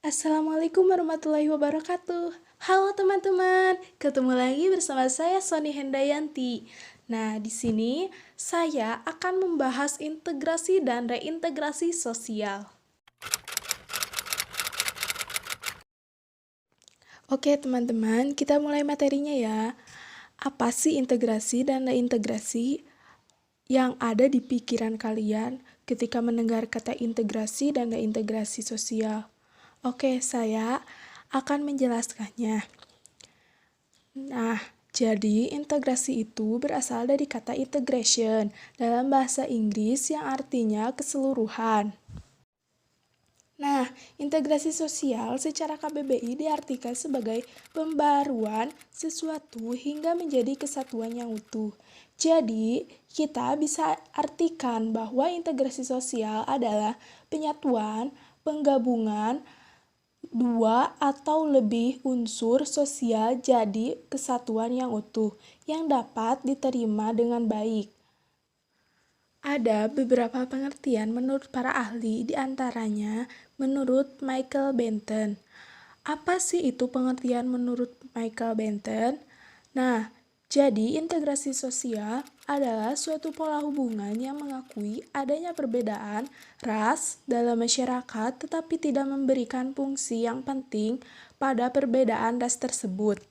Assalamualaikum warahmatullahi wabarakatuh. Halo teman-teman, ketemu lagi bersama saya Sony Hendayanti. Nah, di sini saya akan membahas integrasi dan reintegrasi sosial. Oke, teman-teman, kita mulai materinya ya. Apa sih integrasi dan reintegrasi? Yang ada di pikiran kalian ketika mendengar kata integrasi dan reintegrasi sosial? Oke, saya akan menjelaskannya. Nah, jadi integrasi itu berasal dari kata integration dalam bahasa Inggris yang artinya keseluruhan. Nah, integrasi sosial secara KBBI diartikan sebagai pembaruan sesuatu hingga menjadi kesatuan yang utuh. Jadi, kita bisa artikan bahwa integrasi sosial adalah penyatuan, penggabungan, dua atau lebih unsur sosial jadi kesatuan yang utuh, yang dapat diterima dengan baik. Ada beberapa pengertian menurut para ahli, diantaranya menurut Michael Benton. Apa sih itu pengertian menurut Michael Benton? Nah, jadi integrasi sosial adalah suatu pola hubungan yang mengakui adanya perbedaan ras dalam masyarakat tetapi tidak memberikan fungsi yang penting pada perbedaan ras tersebut.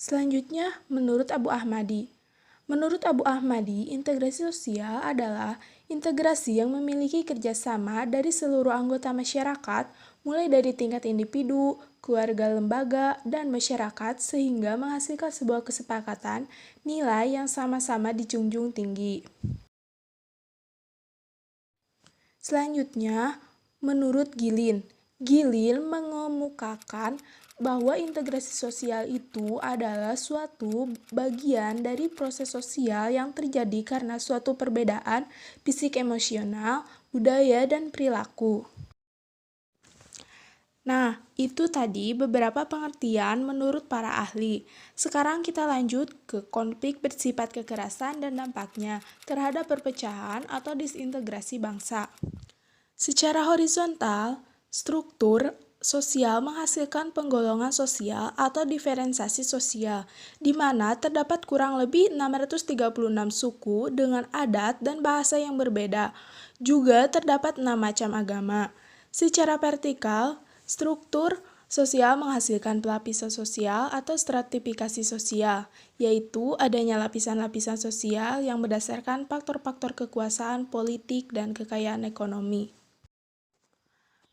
Selanjutnya, menurut Abu Ahmadi. Menurut Abu Ahmadi, integrasi sosial adalah integrasi yang memiliki kerjasama dari seluruh anggota masyarakat, mulai dari tingkat individu, keluarga, lembaga, dan masyarakat sehingga menghasilkan sebuah kesepakatan nilai yang sama-sama dijunjung tinggi. Selanjutnya, menurut Gilin mengemukakan bahwa integrasi sosial itu adalah suatu bagian dari proses sosial yang terjadi karena suatu perbedaan fisik emosional, budaya, dan perilaku. Nah, itu tadi beberapa pengertian menurut para ahli. Sekarang kita lanjut ke konflik bersifat kekerasan dan dampaknya terhadap perpecahan atau disintegrasi bangsa. Secara horizontal, struktur sosial menghasilkan penggolongan sosial atau diferensiasi sosial, di mana terdapat kurang lebih 636 suku dengan adat dan bahasa yang berbeda. Juga terdapat 6 macam agama. Secara vertikal, struktur sosial menghasilkan pelapisan sosial atau stratifikasi sosial, yaitu adanya lapisan-lapisan sosial yang berdasarkan faktor-faktor kekuasaan politik dan kekayaan ekonomi.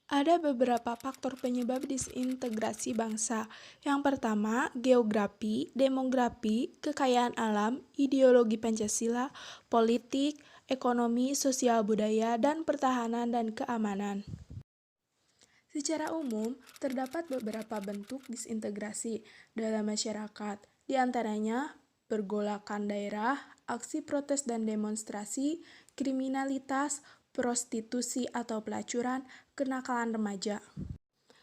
Ada beberapa faktor penyebab disintegrasi bangsa. Yang pertama, geografi, demografi, kekayaan alam, ideologi Pancasila, politik, ekonomi, sosial budaya, dan pertahanan dan keamanan. Secara umum, terdapat beberapa bentuk disintegrasi dalam masyarakat, di antaranya pergolakan daerah, aksi protes dan demonstrasi, kriminalitas, prostitusi atau pelacuran, kenakalan remaja.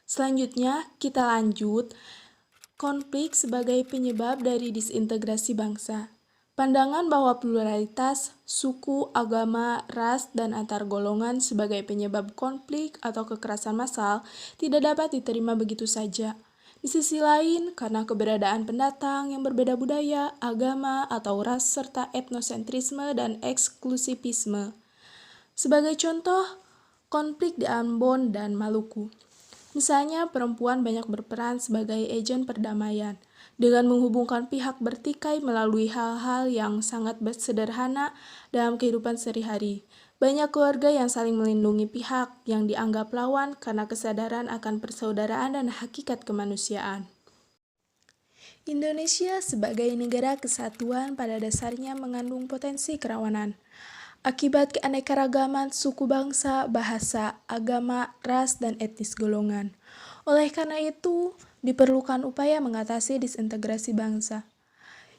Selanjutnya, kita lanjut konflik sebagai penyebab dari disintegrasi bangsa. Pandangan bahwa pluralitas, suku, agama, ras, dan antar golongan sebagai penyebab konflik atau kekerasan massal tidak dapat diterima begitu saja. Di sisi lain, karena keberadaan pendatang yang berbeda budaya, agama, atau ras, serta etnosentrisme dan eksklusivisme. Sebagai contoh, konflik di Ambon dan Maluku. Misalnya, perempuan banyak berperan sebagai agen perdamaian, dengan menghubungkan pihak bertikai melalui hal-hal yang sangat sederhana dalam kehidupan sehari-hari. Banyak keluarga yang saling melindungi pihak yang dianggap lawan karena kesadaran akan persaudaraan dan hakikat kemanusiaan. Indonesia sebagai negara kesatuan pada dasarnya mengandung potensi kerawanan. Akibat keanekaragaman suku bangsa, bahasa, agama, ras, dan etnis golongan. Oleh karena itu, diperlukan upaya mengatasi disintegrasi bangsa.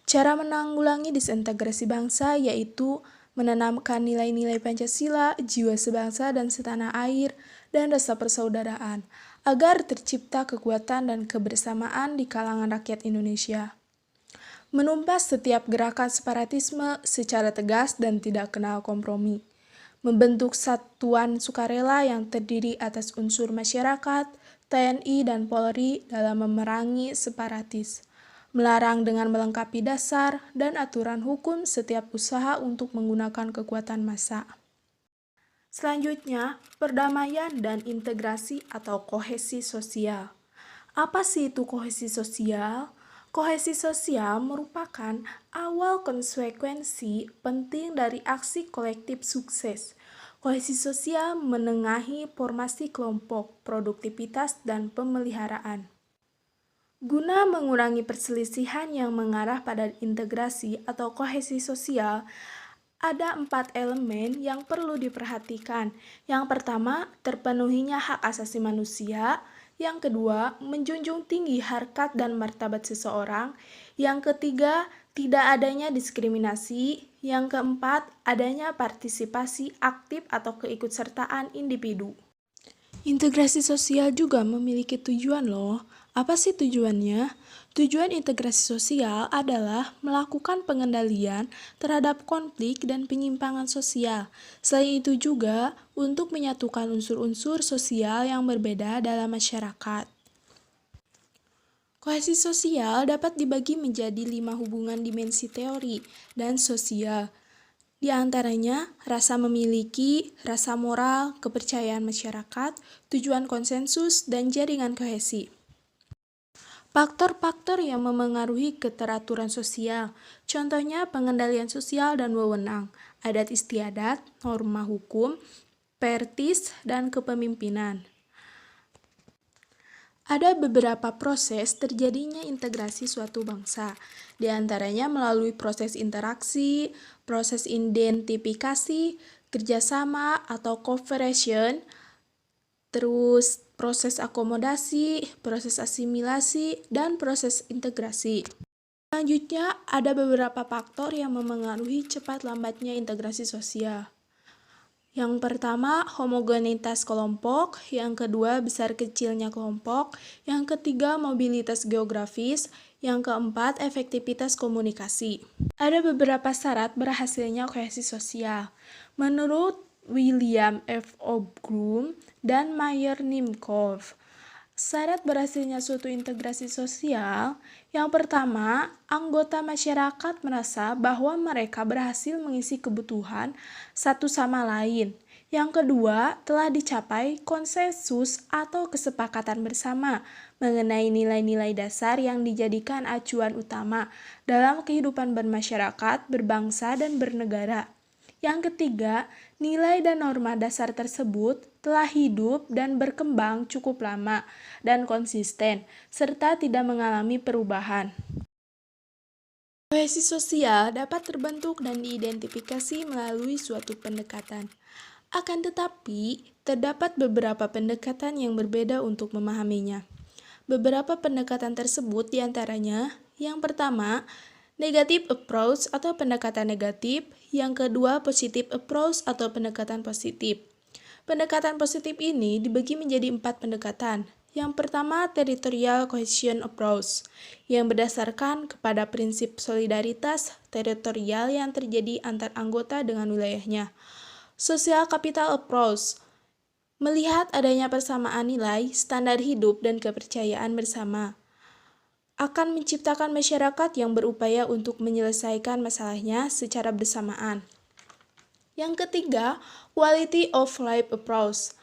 Cara menanggulangi disintegrasi bangsa yaitu menanamkan nilai-nilai Pancasila, jiwa sebangsa dan setanah air, dan rasa persaudaraan, agar tercipta kekuatan dan kebersamaan di kalangan rakyat Indonesia. Menumpas setiap gerakan separatisme secara tegas dan tidak kenal kompromi. membentuk satuan sukarela yang terdiri atas unsur masyarakat, TNI, dan Polri dalam memerangi separatis, melarang dengan melengkapi dasar dan aturan hukum setiap usaha untuk menggunakan kekuatan massa. Selanjutnya, perdamaian dan integrasi atau kohesi sosial. Apa sih itu kohesi sosial? Kohesi sosial merupakan awal konsekuensi penting dari aksi kolektif sukses. Kohesi sosial menengahi formasi kelompok, produktivitas, dan pemeliharaan. Guna mengurangi perselisihan yang mengarah pada integrasi atau kohesi sosial, ada 4 elemen yang perlu diperhatikan. Yang pertama, terpenuhinya hak asasi manusia. Yang kedua, menjunjung tinggi harkat dan martabat seseorang. Yang ketiga, tidak adanya diskriminasi. Yang keempat, adanya partisipasi aktif atau keikutsertaan individu. Integrasi sosial juga memiliki tujuan loh. Apa sih tujuannya? Tujuan integrasi sosial adalah melakukan pengendalian terhadap konflik dan penyimpangan sosial. Selain itu juga untuk menyatukan unsur-unsur sosial yang berbeda dalam masyarakat. Kohesi sosial dapat dibagi menjadi 5 hubungan dimensi teori dan sosial. Di antaranya, rasa memiliki, rasa moral, kepercayaan masyarakat, tujuan konsensus, dan jaringan kohesi. Faktor-faktor yang memengaruhi keteraturan sosial, contohnya pengendalian sosial dan wewenang, adat istiadat, norma hukum, pertis, dan kepemimpinan. Ada beberapa proses terjadinya integrasi suatu bangsa, di antaranya melalui proses interaksi, proses identifikasi, kerjasama atau cooperation, terus proses akomodasi, proses asimilasi, dan proses integrasi. Selanjutnya, ada beberapa faktor yang memengaruhi cepat lambatnya integrasi sosial. Yang pertama, homogenitas kelompok. Yang kedua, besar kecilnya kelompok. Yang ketiga, mobilitas geografis. Yang keempat, efektivitas komunikasi. Ada beberapa syarat berhasilnya kohesi sosial. Menurut William F. Obrum dan Mayer Nimkov, syarat berhasilnya suatu integrasi sosial, yang pertama, anggota masyarakat merasa bahwa mereka berhasil mengisi kebutuhan satu sama lain. Yang kedua, telah dicapai konsensus atau kesepakatan bersama mengenai nilai-nilai dasar yang dijadikan acuan utama dalam kehidupan bermasyarakat, berbangsa, dan bernegara. Yang ketiga, nilai dan norma dasar tersebut telah hidup dan berkembang cukup lama dan konsisten, serta tidak mengalami perubahan. Kohesi sosial dapat terbentuk dan diidentifikasi melalui suatu pendekatan. Akan tetapi, terdapat beberapa pendekatan yang berbeda untuk memahaminya. Beberapa pendekatan tersebut diantaranya, yang pertama, negative approach atau pendekatan negatif, yang kedua positive approach atau pendekatan positif. Pendekatan positif ini dibagi menjadi 4 pendekatan. Yang pertama, territorial cohesion approach, yang berdasarkan kepada prinsip solidaritas teritorial yang terjadi antar anggota dengan wilayahnya. Social capital approach, melihat adanya persamaan nilai, standar hidup, dan kepercayaan bersama, akan menciptakan masyarakat yang berupaya untuk menyelesaikan masalahnya secara bersamaan. Yang ketiga, quality of life approach.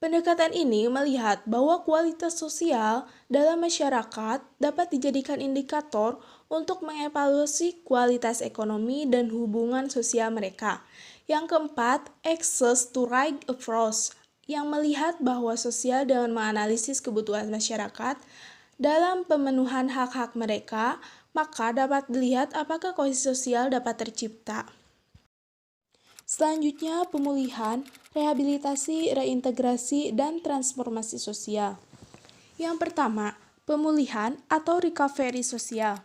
Pendekatan ini melihat bahwa kualitas sosial dalam masyarakat dapat dijadikan indikator untuk mengevaluasi kualitas ekonomi dan hubungan sosial mereka. Yang keempat, access to right approach, yang melihat bahwa sosial dengan menganalisis kebutuhan masyarakat dalam pemenuhan hak-hak mereka, maka dapat dilihat apakah kohesi sosial dapat tercipta. Selanjutnya, pemulihan, rehabilitasi, reintegrasi, dan transformasi sosial. Yang pertama, pemulihan atau recovery sosial.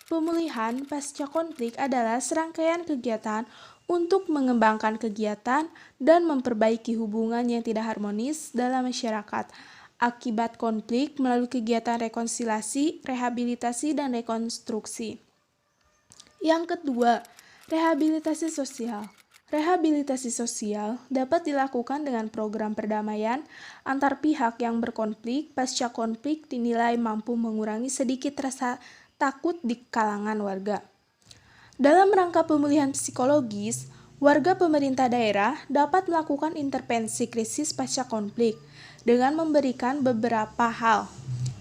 Pemulihan pasca konflik adalah serangkaian kegiatan untuk mengembangkan kegiatan dan memperbaiki hubungan yang tidak harmonis dalam masyarakat akibat konflik melalui kegiatan rekonsiliasi, rehabilitasi, dan rekonstruksi. Yang kedua, rehabilitasi sosial. Rehabilitasi sosial dapat dilakukan dengan program perdamaian antar pihak yang berkonflik. Pasca konflik dinilai mampu mengurangi sedikit rasa takut di kalangan warga. Dalam rangka pemulihan psikologis, warga pemerintah daerah dapat melakukan intervensi krisis pasca konflik dengan memberikan beberapa hal.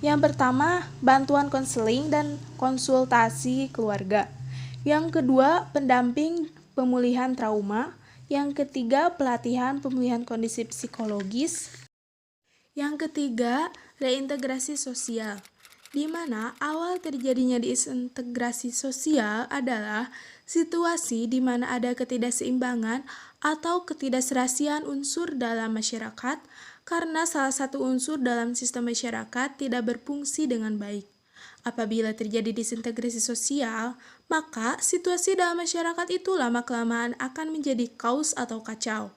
Yang pertama, bantuan konseling dan konsultasi keluarga. Yang kedua, pendamping pemulihan trauma. Yang ketiga, pelatihan pemulihan kondisi psikologis. Yang ketiga, reintegrasi sosial, di mana awal terjadinya disintegrasi sosial adalah situasi di mana ada ketidakseimbangan atau ketidakserasian unsur dalam masyarakat karena salah satu unsur dalam sistem masyarakat tidak berfungsi dengan baik. Apabila terjadi disintegrasi sosial, maka situasi dalam masyarakat itu lama-kelamaan akan menjadi kaos atau kacau.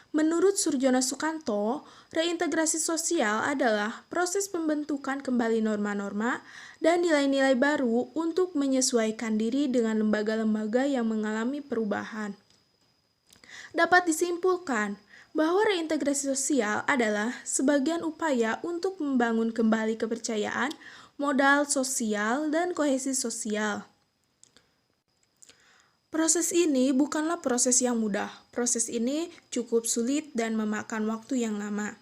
Menurut Surjono Sukanto, reintegrasi sosial adalah proses pembentukan kembali norma-norma dan nilai-nilai baru untuk menyesuaikan diri dengan lembaga-lembaga yang mengalami perubahan. Dapat disimpulkan bahwa reintegrasi sosial adalah sebagian upaya untuk membangun kembali kepercayaan, modal sosial, dan kohesi sosial. Proses ini bukanlah proses yang mudah. Proses ini cukup sulit dan memakan waktu yang lama.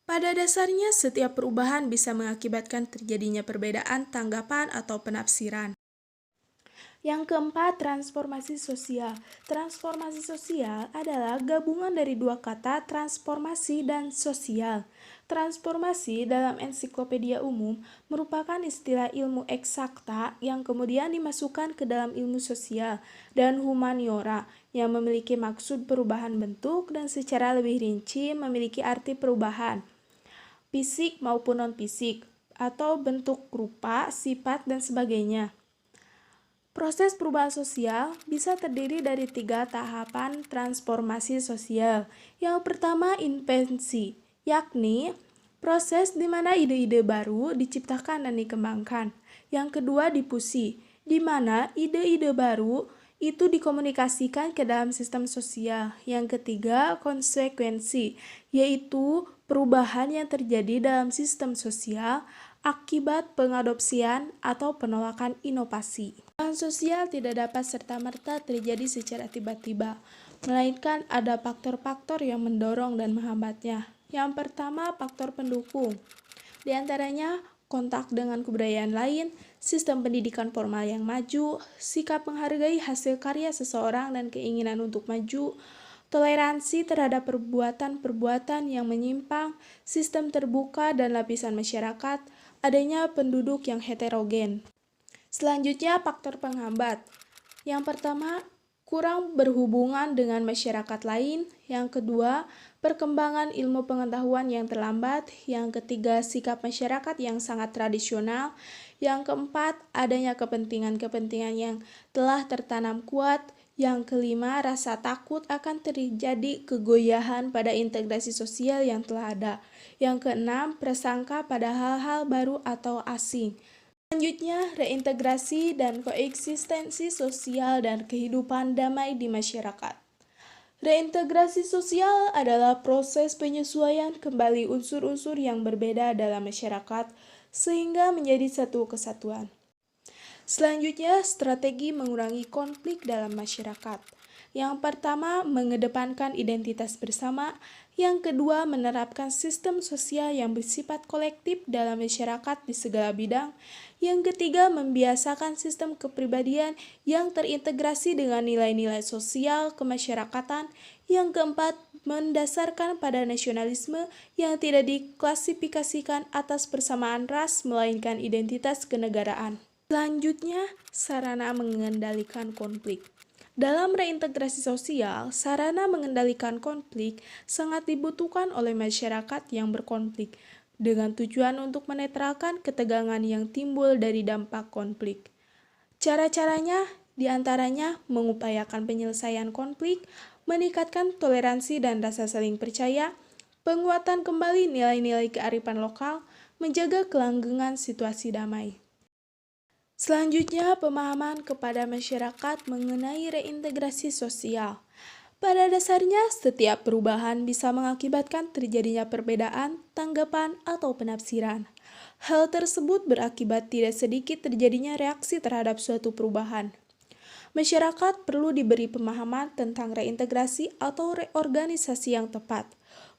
Pada dasarnya, setiap perubahan bisa mengakibatkan terjadinya perbedaan tanggapan atau penafsiran. Yang keempat, transformasi sosial. Transformasi sosial adalah gabungan dari dua kata transformasi dan sosial. Transformasi dalam ensiklopedia umum merupakan istilah ilmu eksakta yang kemudian dimasukkan ke dalam ilmu sosial dan humaniora yang memiliki maksud perubahan bentuk dan secara lebih rinci memiliki arti perubahan fisik maupun non-fisik atau bentuk rupa, sifat, dan sebagainya. Proses perubahan sosial bisa terdiri dari 3 tahapan transformasi sosial. Yang pertama, invensi, yakni proses di mana ide-ide baru diciptakan dan dikembangkan. Yang kedua, difusi, di mana ide-ide baru itu dikomunikasikan ke dalam sistem sosial. Yang ketiga, konsekuensi, yaitu perubahan yang terjadi dalam sistem sosial akibat pengadopsian atau penolakan inovasi. Perubahan sosial tidak dapat serta-merta terjadi secara tiba-tiba, melainkan ada faktor-faktor yang mendorong dan menghambatnya. Yang pertama, faktor pendukung. Di antaranya, kontak dengan kebudayaan lain, sistem pendidikan formal yang maju, sikap menghargai hasil karya seseorang dan keinginan untuk maju, toleransi terhadap perbuatan-perbuatan yang menyimpang, sistem terbuka dan lapisan masyarakat, adanya penduduk yang heterogen. Selanjutnya, faktor penghambat. Yang pertama, kurang berhubungan dengan masyarakat lain. Yang kedua, perkembangan ilmu pengetahuan yang terlambat. Yang ketiga, sikap masyarakat yang sangat tradisional. Yang keempat, adanya kepentingan-kepentingan yang telah tertanam kuat. Yang kelima, rasa takut akan terjadi kegoyahan pada integrasi sosial yang telah ada. Yang keenam, prasangka pada hal-hal baru atau asing. Selanjutnya, reintegrasi dan koeksistensi sosial dan kehidupan damai di masyarakat. Reintegrasi sosial adalah proses penyesuaian kembali unsur-unsur yang berbeda dalam masyarakat sehingga menjadi satu kesatuan. Selanjutnya, strategi mengurangi konflik dalam masyarakat. Yang pertama, mengedepankan identitas bersama. Yang kedua, menerapkan sistem sosial yang bersifat kolektif dalam masyarakat di segala bidang. Yang ketiga, membiasakan sistem kepribadian yang terintegrasi dengan nilai-nilai sosial kemasyarakatan. Yang keempat, mendasarkan pada nasionalisme yang tidak diklasifikasikan atas persamaan ras, melainkan identitas kenegaraan. Selanjutnya, sarana mengendalikan konflik. Dalam reintegrasi sosial, sarana mengendalikan konflik sangat dibutuhkan oleh masyarakat yang berkonflik dengan tujuan untuk menetralkan ketegangan yang timbul dari dampak konflik. Cara-caranya diantaranya mengupayakan penyelesaian konflik, meningkatkan toleransi dan rasa saling percaya, penguatan kembali nilai-nilai kearifan lokal, menjaga kelanggengan situasi damai. Selanjutnya, pemahaman kepada masyarakat mengenai reintegrasi sosial. Pada dasarnya, setiap perubahan bisa mengakibatkan terjadinya perbedaan, tanggapan, atau penafsiran. Hal tersebut berakibat tidak sedikit terjadinya reaksi terhadap suatu perubahan. Masyarakat perlu diberi pemahaman tentang reintegrasi atau reorganisasi yang tepat,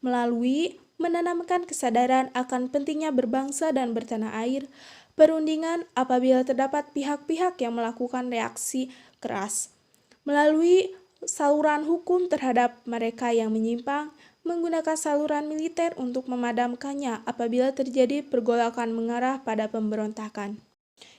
melalui menanamkan kesadaran akan pentingnya berbangsa dan bertanah air, perundingan apabila terdapat pihak-pihak yang melakukan reaksi keras, melalui saluran hukum terhadap mereka yang menyimpang, menggunakan saluran militer untuk memadamkannya apabila terjadi pergolakan mengarah pada pemberontakan.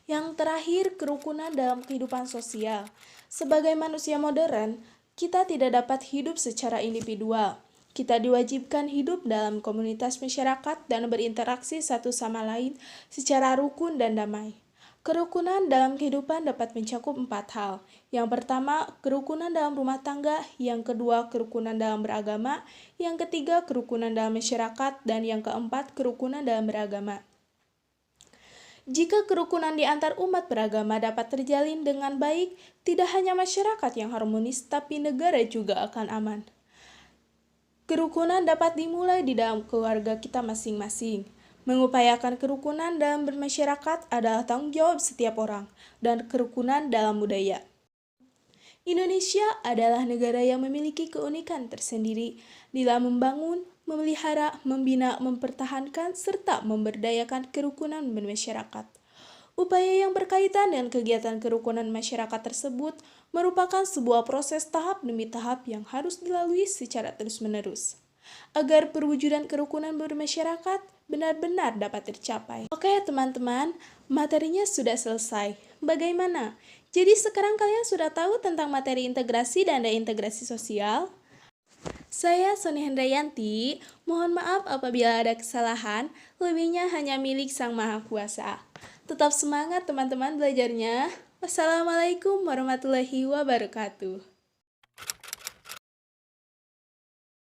Yang terakhir, kerukunan dalam kehidupan sosial. Sebagai manusia modern, kita tidak dapat hidup secara individual. Kita diwajibkan hidup dalam komunitas masyarakat dan berinteraksi satu sama lain secara rukun dan damai. Kerukunan dalam kehidupan dapat mencakup 4 hal. Yang pertama, kerukunan dalam rumah tangga. Yang kedua, kerukunan dalam beragama. Yang ketiga, kerukunan dalam masyarakat. Dan yang keempat, kerukunan dalam beragama. Jika kerukunan di antar umat beragama dapat terjalin dengan baik, tidak hanya masyarakat yang harmonis, tapi negara juga akan aman. Kerukunan dapat dimulai di dalam keluarga kita masing-masing. Mengupayakan kerukunan dalam bermasyarakat adalah tanggung jawab setiap orang, dan kerukunan dalam budaya. Indonesia adalah negara yang memiliki keunikan tersendiri dalam membangun, memelihara, membina, mempertahankan, serta memberdayakan kerukunan bermasyarakat. Upaya yang berkaitan dengan kegiatan kerukunan masyarakat tersebut merupakan sebuah proses tahap demi tahap yang harus dilalui secara terus-menerus, agar perwujudan kerukunan bermasyarakat benar-benar dapat tercapai. Oke teman-teman, materinya sudah selesai. Bagaimana? Jadi sekarang kalian sudah tahu tentang materi integrasi dan reintegrasi sosial? Saya Soni Hendrayanti, mohon maaf apabila ada kesalahan, lebihnya hanya milik Sang Maha Kuasa. Tetap semangat teman-teman belajarnya. Wassalamualaikum warahmatullahi wabarakatuh.